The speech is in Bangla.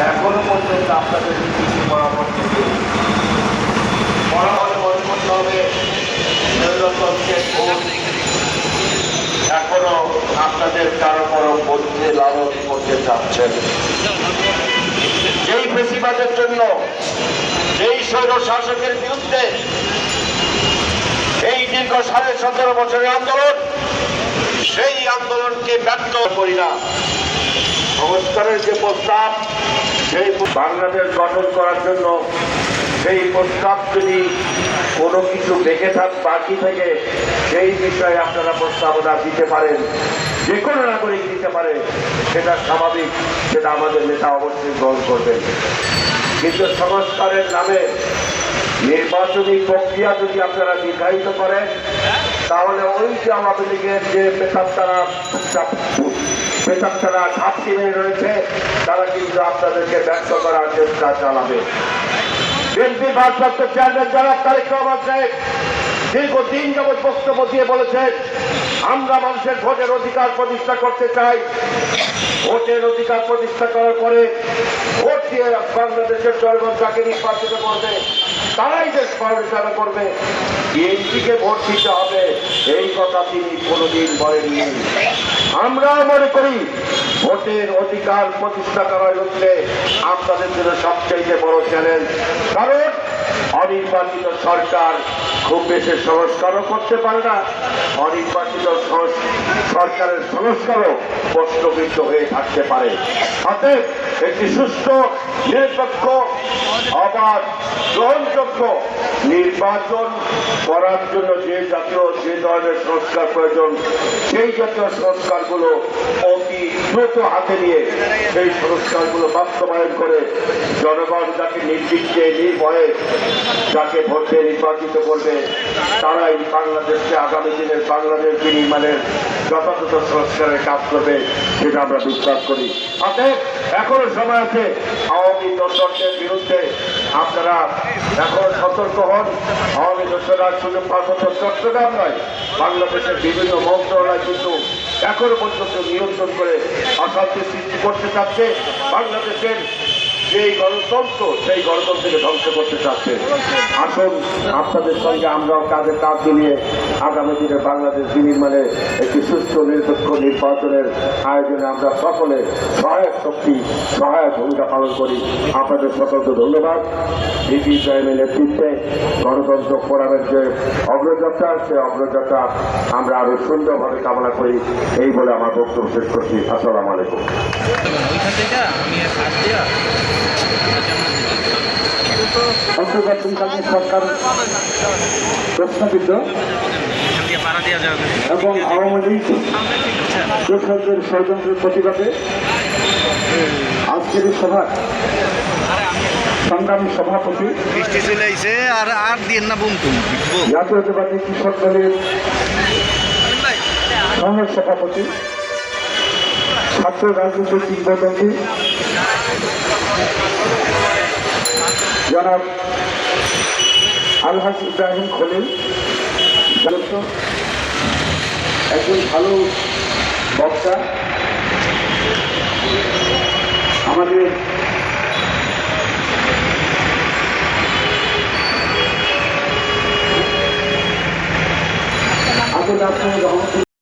এখনো পর্যন্ত আপনাদের কিছু পরামর্শ দিই। পরামর্শ মনে করতে হবে নৈরতন্ত্রের ভোট এখনো আপনাদের কারো কারো মধ্যে লালন করতে চাচ্ছেন। যেই ফেসিবাদের জন্য, যেই স্বৈর শাসকের বিরুদ্ধে এই দীর্ঘ 17.5 বছরের আন্দোলন, সেই আন্দোলনকে ব্যর্থ করি না। সংস্কারের যে প্রস্তাব, সেই বাংলাদেশ গঠন করার জন্য সেই প্রস্তাব যদি কোনো কিছু দেখে বাকি থেকে সেই বিষয়ে আপনারা প্রস্তাবনা দিতে পারেন, যে কোনো নাগরিক দিতে পারে, সেটা স্বাভাবিক, সেটা আমাদের নেতা অবশ্যই গ্রহণ করবেন। কিন্তু সংস্কারের নামে নির্বাচনী প্রক্রিয়া যদি আপনারা নির্ধারিত করেন, তাহলে ওই যে আওয়ামী লীগের যে পেশাবতারা ঘাপটি হয়ে রয়েছে, তারা কিন্তু আপনাদেরকে ব্যর্থ করার চেষ্টা চালাবে। বিএনপির ভারপ্রাপ্ত চেয়ারম্যান জনাব তারেক রহমান সাহেব দীর্ঘদিন যাবৎ বক্তব্য দিয়ে বলেছেন, আমরা মানুষের ভোটের অধিকার প্রতিষ্ঠা করতে চাই। ভোটের অধিকার প্রতিষ্ঠা করার পরে ভোট দিয়ে বাংলাদেশের জনগণ যাকে নির্বাচিত করবে, তারাই দেশ পরিচালনা করবে। বিএনপিকে ভোট দিতে হবে, এই কথা তিনি কোনোদিন বলেননি। আমরাও মনে করি ভোটের অধিকার প্রতিষ্ঠা করাই হচ্ছে আপনাদের জন্য সবচেয়ে বড় চ্যালেঞ্জ। কারণ অনির্বাচিত সরকার খুব বেশি সংস্কারও করতে পারে না, অনির্বাচিত সরকারের সংস্কারও প্রশ্নবিদ্ধ হয়ে থাকতে পারে। অতএব একটি সুষ্ঠু, নিরপেক্ষ, অবাধ, গ্রহণযোগ্য নির্বাচন করার জন্য যে ধরনের সংস্কার প্রয়োজন, সেই জাতীয় সংস্কারগুলো অতি দ্রুত হাতে নিয়ে সেই সংস্কারগুলো বাস্তবায়ন করে জনগণ যাকে নির্বিঘ্নে নির্ভয়ে যাকে ভোটে নির্বাচিত করবে, তারাই বাংলাদেশকে আগামী দিনের বাংলাদেশ বিনির্মাণের যথাযথ সংস্কারের কাজ করবে, সেটা আমরা বিশ্বাস করি। অতএব এখনো সময় আছে। আওয়ামী দোসরদের বিরুদ্ধে আপনারা এখনো সতর্ক হন। আওয়ামী দোসররা শুধু পার্বত্য চট্টগ্রাম নয়, বাংলাদেশের বিভিন্ন মন্ত্রণালয় কিন্তু এখনো পর্যন্ত নিয়ন্ত্রণ করে অশান্তি সৃষ্টি করতে চাচ্ছে। বাংলাদেশের যেই গণতন্ত্র, সেই গণতন্ত্রকে ধ্বংস করতে চাচ্ছে। আসুন আপনাদের সঙ্গে আমরাও কাজে কাজ মিলিয়ে আগামী দিনে বাংলাদেশ বিনির্মাণে একটি সুস্থ নিরপেক্ষ নির্বাচনের আয়োজনে আমরা সকলে সহায়ক শক্তি, সহায়ক ভূমিকা পালন করি। আপনাদের সকলকে ধন্যবাদ। ডিপি ইব্রাহিমের নেতৃত্বে গণতন্ত্র ফোরামের যে অগ্রযাত্রা, সেই অগ্রযাত্রা আমরা আরো সুন্দরভাবে কামনা করি। এই বলে আমার বক্তব্য শেষ করছি। আসসালামু আলাইকুম। অন্তর্বর্তীকালীন সরকার প্রশ্নবিদ্ধ এবং আওয়ামী লীগ দোসরদের ষড়যন্ত্রের প্রতিবাদে আজকের এই সভার সংগ্রামী সভাপতি, জাতীয়তাবাদী কৃষক দলের সহ সভাপতি, ছাত্র রাজনীতির কিংবদন্তি জনাব আলহাজ ইব্রাহিম খলিল, একজন ভালো বক্তা, আমাদের আবুল হাসেম রহমতুল্লাহ